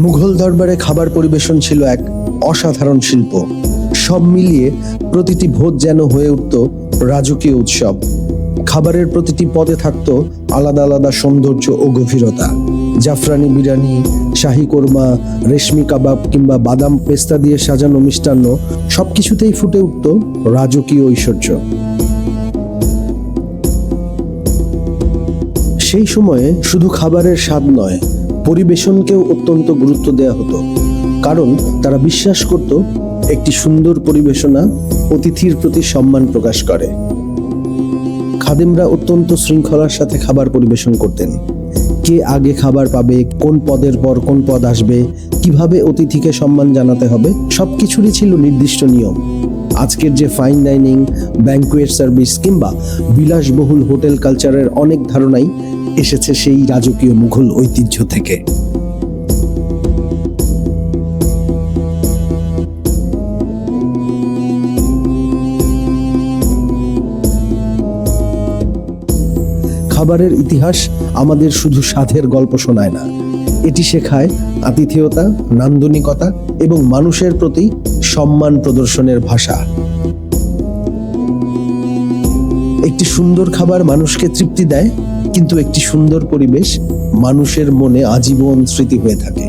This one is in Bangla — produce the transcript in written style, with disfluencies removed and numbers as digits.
মুঘল দরবারে খাবার পরিবেশন ছিল এক অসাধারণ শিল্প। সব মিলিয়ে প্রতিটি ভোজ যেন হয়ে উঠত রাজকীয় উৎসব। খাবারের প্রতিটি পদে থাকতো আলাদা আলাদা সৌন্দর্য ও গভীরতা। জাফরানি বিরিয়ানি, শাহী কোরমা, রেশমি কাবাব কিংবা বাদাম পেস্তা দিয়ে সাজানো মিষ্টান্ন, সবকিছুতেই ফুটে উঠত রাজকীয় ঐশ্বর্য। সেই সময়ে শুধু খাবারের স্বাদ নয়, পরিবেশনকেও অত্যন্ত গুরুত্ব দেওয়া হতো। কারণ তারা বিশ্বাস করত একটি সুন্দর পরিবেশনা অতিথির প্রতি সম্মান প্রকাশ করে। খাদেমরা অত্যন্ত শৃঙ্খলার সাথে খাবার পরিবেশন করতেন। কে আগে খাবার পাবে, কোন পদের পর কোন পদ আসবে, কিভাবে অতিথিকে সম্মান জানাতে হবে, সবকিছুরই ছিল নির্দিষ্ট নিয়ম। আজকের যে ফাইন ডাইনিং, ব্যাংকুয়েট সার্ভিস কিংবা বিলাসবহুল হোটেল কালচারের অনেক ধারণাই এসেছে সেই রাজকীয় মুঘল ঐতিহ্য থেকে। খাবারের ইতিহাস আমাদের শুধু স্বাদের গল্প শোনায় না, এটি শেখায় আতিথেয়তা, নান্দনিকতা এবং মানুষের প্রতি সম্মান প্রদর্শনের ভাষা। একটি সুন্দর খাবার মানুষকে তৃপ্তি দেয়, কিন্তু একটি সুন্দর পরিবেশ মানুষের মনে আজীবন স্মৃতি হয়ে থাকে।